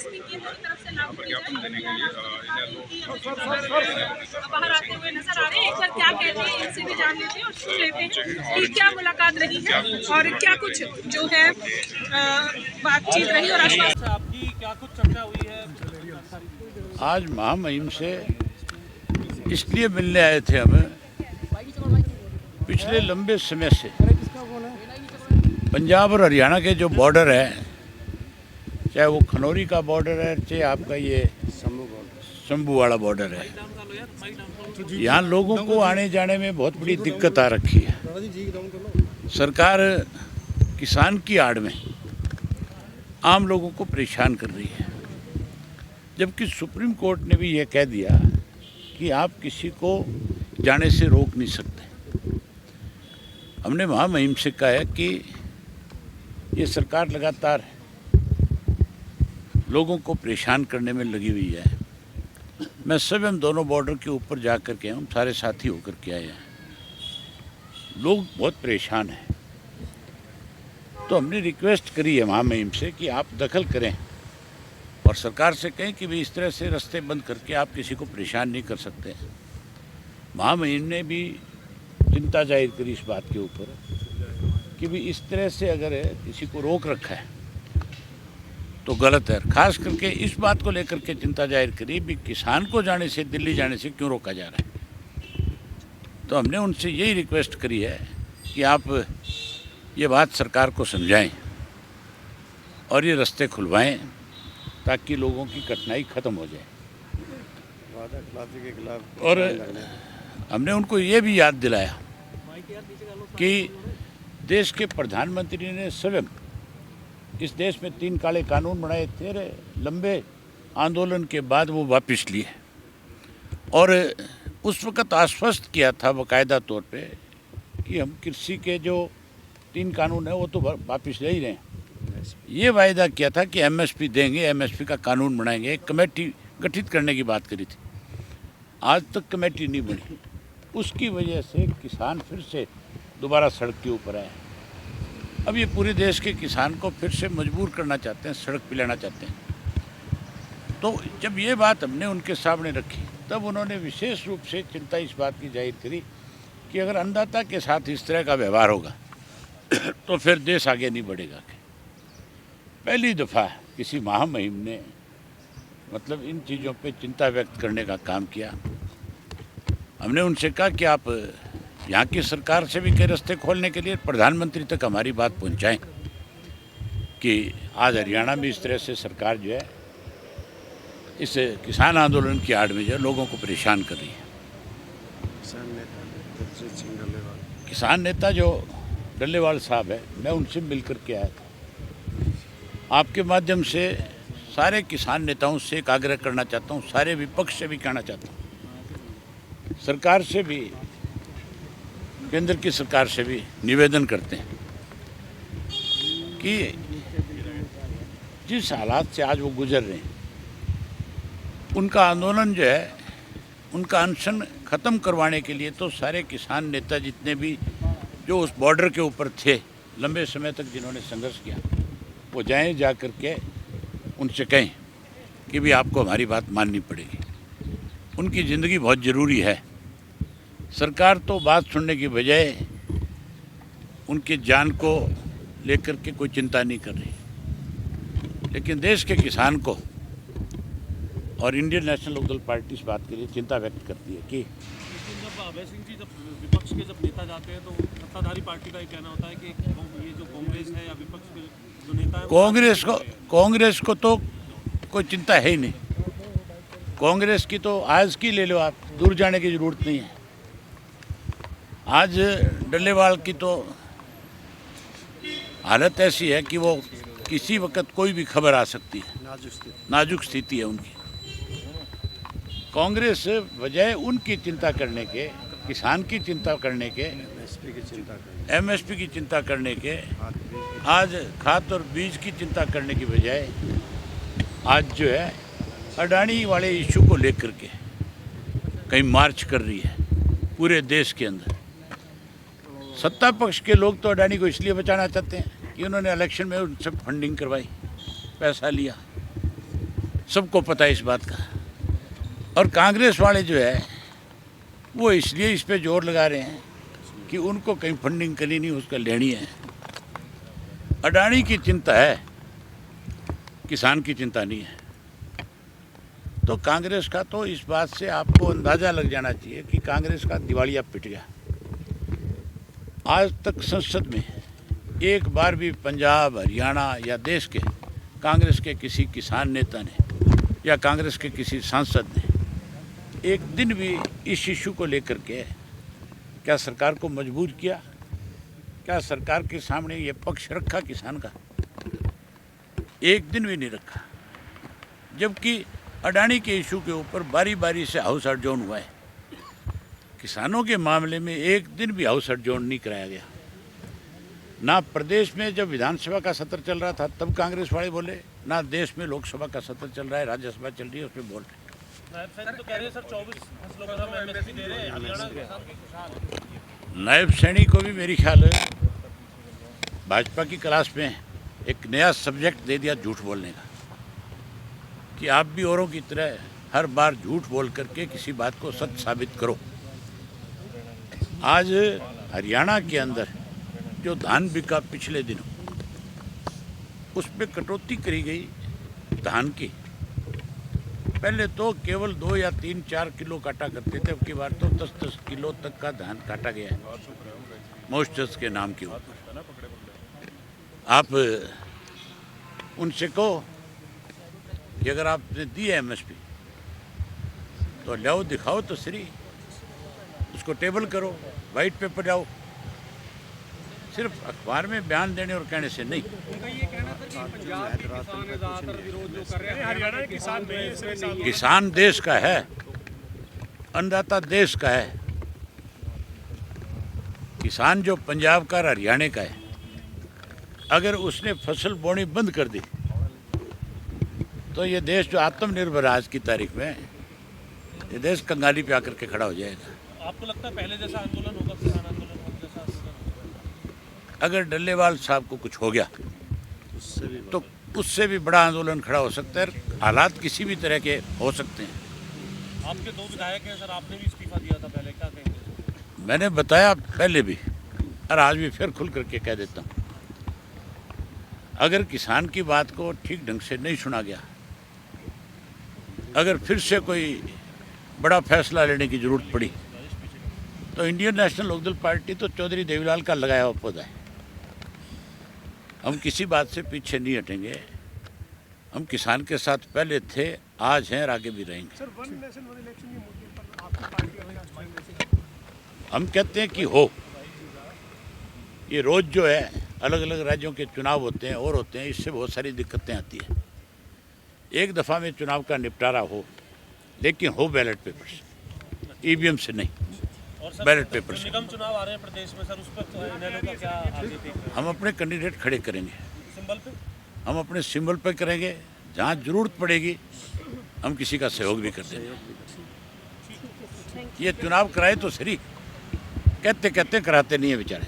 MSP केंद्र की तरफ से लागू की बाहर आते हुए नजर आ रहे हैं। एक बार क्या कहते हैं इनसे भी जान लेते हैं और सुन लेते हैं कि क्या मुलाकात रही है और क्या कुछ जो है बातचीत रही और आश्वासन। आपकी क्या कुछ चर्चा हुई है? आज महामहिम से इसलिए मिलने आए थे हमें, पिछले लंबे समय से पंजाब और हरियाणा के जो बॉर्डर है, चाहे वो खनौरी का बॉर्डर है, चाहे आपका ये शंभू वाला बॉर्डर है, यहाँ लोगों को आने जाने में बहुत बड़ी दिक्कत आ रखी है। सरकार किसान की आड़ में आम लोगों को परेशान कर रही है, जबकि सुप्रीम कोर्ट ने भी यह कह दिया कि आप किसी को जाने से रोक नहीं सकते। हमने महामहिम से कहा है कि ये सरकार लगातार लोगों को परेशान करने में लगी हुई है। मैं स्वयं दोनों बॉर्डर के ऊपर जा कर के हम सारे साथी होकर के आए हैं, लोग बहुत परेशान हैं। तो हमने रिक्वेस्ट करी है महामहिम से कि आप दखल करें और सरकार से कहें कि भाई इस तरह से रास्ते बंद करके आप किसी को परेशान नहीं कर सकते। महामहिम ने भी चिंता जाहिर करी इस बात के ऊपर कि भी इस तरह से अगर किसी को रोक रखा है तो गलत है। खास करके इस बात को लेकर के चिंता जाहिर करी भी किसान को जाने से, दिल्ली जाने से क्यों रोका जा रहा है। तो हमने उनसे यही रिक्वेस्ट करी है कि आप ये बात सरकार को समझाएं और ये रास्ते खुलवाएं ताकि लोगों की कठिनाई ख़त्म हो जाए। और हमने उनको ये भी याद दिलाया कि देश के प्रधानमंत्री ने स्वयं इस देश में 3 काले कानून बनाए थे, लंबे आंदोलन के बाद वो वापस लिए और उस वक़्त आश्वस्त किया था बाकायदा तौर पे कि हम कृषि के जो 3 कानून हैं वो तो वापस ले ही रहे हैं। ये वायदा किया था कि एमएसपी देंगे, एमएसपी का कानून बनाएंगे। एक कमेटी गठित करने की बात करी थी, आज तक कमेटी नहीं बनी। उसकी वजह से किसान फिर से दोबारा सड़क के ऊपर आए। अब ये पूरे देश के किसान को फिर से मजबूर करना चाहते हैं, सड़क पे लाना चाहते हैं। तो जब ये बात हमने उनके सामने रखी तब उन्होंने विशेष रूप से चिंता इस बात की जाहिर करी कि अगर अन्नदाता के साथ इस तरह का व्यवहार होगा तो फिर देश आगे नहीं बढ़ेगा। पहली दफ़ा किसी महामहिम ने मतलब इन चीज़ों पे चिंता व्यक्त करने का काम किया। हमने उनसे कहा कि आप यहाँ की सरकार से भी कई रास्ते खोलने के लिए प्रधानमंत्री तक हमारी बात पहुँचाएं कि आज हरियाणा में इस तरह से सरकार जो है इस किसान आंदोलन की आड़ में जो है लोगों को परेशान कर रही है। किसान नेता जो डल्लेवाल साहब है, मैं उनसे मिलकर के आया था। आपके माध्यम से सारे किसान नेताओं से एक आग्रह करना चाहता हूँ, सारे विपक्ष से भी कहना चाहता हूँ, सरकार से भी, केंद्र की सरकार से भी निवेदन करते हैं कि जिस हालात से आज वो गुजर रहे हैं, उनका आंदोलन जो है, उनका अनशन ख़त्म करवाने के लिए तो सारे किसान नेता जितने भी जो उस बॉर्डर के ऊपर थे लंबे समय तक, जिन्होंने संघर्ष किया, वो जाएं, जा कर के उनसे कहें कि भी आपको हमारी बात माननी पड़ेगी। उनकी ज़िंदगी बहुत ज़रूरी है। सरकार तो बात सुनने की बजाय उनकी जान को लेकर के कोई चिंता नहीं कर रही, लेकिन देश के किसान को और इंडियन नेशनल लोकदल पार्टी इस बात के लिए चिंता व्यक्त करती है कि जब अभय सिंह जी, जब विपक्ष के जब नेता जाते हैं तो सत्ताधारी पार्टी का ये कहना होता है कि ये जो कांग्रेस है या विपक्ष के जो नेता है, कांग्रेस को तो कोई चिंता है ही नहीं। कांग्रेस की तो आज की ले लो आप, दूर जाने की ज़रूरत नहीं है। आज डल्लेवाल की तो हालत ऐसी है कि वो किसी वक्त कोई भी खबर आ सकती है, नाजुक स्थिति है उनकी। कांग्रेस बजाय उनकी चिंता करने के, किसान की चिंता करने के, एमएसपी की चिंता करने के, आज खाद और बीज की चिंता करने की बजाय आज जो है अडानी वाले इशू को लेकर के कहीं मार्च कर रही है पूरे देश के अंदर। सत्ता पक्ष के लोग तो अडानी को इसलिए बचाना चाहते हैं कि उन्होंने इलेक्शन में उनसे फंडिंग करवाई, पैसा लिया, सबको पता है इस बात का। और कांग्रेस वाले जो है वो इसलिए इस पे जोर लगा रहे हैं कि उनको कहीं फंडिंग करनी नहीं, उसका लेनी है। अडानी की चिंता है, किसान की चिंता नहीं है। तो कांग्रेस का तो इस बात से आपको अंदाज़ा लग जाना चाहिए कि कांग्रेस का दिवालिया पिट गया। आज तक संसद में एक बार भी पंजाब, हरियाणा या देश के कांग्रेस के किसी किसान नेता ने या कांग्रेस के किसी सांसद ने एक दिन भी इस इशू को लेकर के क्या सरकार को मजबूर किया, क्या सरकार के सामने ये पक्ष रखा किसान का? एक दिन भी नहीं रखा। जबकि अडानी के इशू के ऊपर बारी बारी से हाउस एडजॉर्न हुआ है, किसानों के मामले में एक दिन भी हाउस एडजॉर्न नहीं कराया गया। ना प्रदेश में जब विधानसभा का सत्र चल रहा था तब कांग्रेस वाले बोले, ना देश में लोकसभा का सत्र चल रहा है, राज्यसभा चल रही है, उसमें बोल रहे। नायब सैनी तो कह रहे हैं सर 24 फसलों पर हम एमएसपी दे रहे हैं, हरियाणा के किसान के खुशहाल। नायब सैनी को भी मेरी ख्याल है भाजपा की क्लास में एक नया सब्जेक्ट दे दिया झूठ बोलने का, कि आप भी औरों की तरह हर बार झूठ बोल करके किसी बात को सच साबित करो। आज हरियाणा के अंदर जो धान बिका पिछले दिनों, उसमें कटौती करी गई धान की। पहले तो केवल 2 या 3-4 किलो काटा करते थे, अब की बार तो 10-10 किलो तक का धान काटा गया है मॉइस्चर्स के नाम के ऊपर। आप उनसे कहो कि अगर आपने दी है एमएसपी तो लाओ, दिखाओ तो सही, उसको टेबल करो, वाइट पेपर लाओ। सिर्फ अखबार में बयान देने और कहने से नहीं। उनका ये कहना था कि पंजाब के किसान ज़्यादातर विरोध जो कर रहे हैं, हरियाणा के किसान नहीं। किसान देश का है, अन्नदाता देश का है। किसान जो पंजाब का, हरियाणा का है, अगर उसने फसल बोनी बंद कर दी तो ये देश जो आत्मनिर्भर आज की तारीख में, ये देश कंगाली पे आकर के खड़ा हो जाएगा। आपको लगता है पहले जैसा आंदोलन होगा, किसान आंदोलन जैसा? अगर डल्लेवाल साहब को कुछ हो गया तो उससे भी बड़ा आंदोलन खड़ा हो सकता है। हालात किसी भी तरह के हो सकते हैं। आपके 2 विधायक हैं सर, आपने भी इस्तीफा दिया था पहले, क्या कहेंगे? मैंने बताया पहले भी और आज भी फिर खुल करके कह देता हूँ, अगर किसान की बात को ठीक ढंग से नहीं सुना गया, अगर फिर से कोई बड़ा फैसला लेने की ज़रूरत पड़ी तो इंडियन नेशनल लोकदल पार्टी तो चौधरी देवीलाल का लगाया हुआ पौधा है। हम किसी बात से पीछे नहीं हटेंगे। हम किसान के साथ पहले थे, आज हैं और आगे भी रहेंगे। Sir, one nation one election के मुद्दे पर आपकी पार्टी हम कहते हैं कि हो, ये रोज़ जो है अलग अलग राज्यों के चुनाव होते हैं और होते हैं, इससे बहुत सारी दिक्कतें आती हैं। एक दफ़ा में चुनाव का निपटारा हो, लेकिन हो बैलेट पेपर से, ईवीएम से नहीं, बैलेट पेपर से। निगम चुनाव आ रहे हैं प्रदेश में सर, उस पर इनेलो का क्या आगे देख रहे हैं? हम अपने कैंडिडेट खड़े करेंगे, सिंबल पे? हम अपने सिंबल पर करेंगे। जहाँ ज़रूरत पड़ेगी हम किसी का सहयोग भी कर देंगे। ये चुनाव कराए तो सही, कहते कहते कराते नहीं है बेचारे।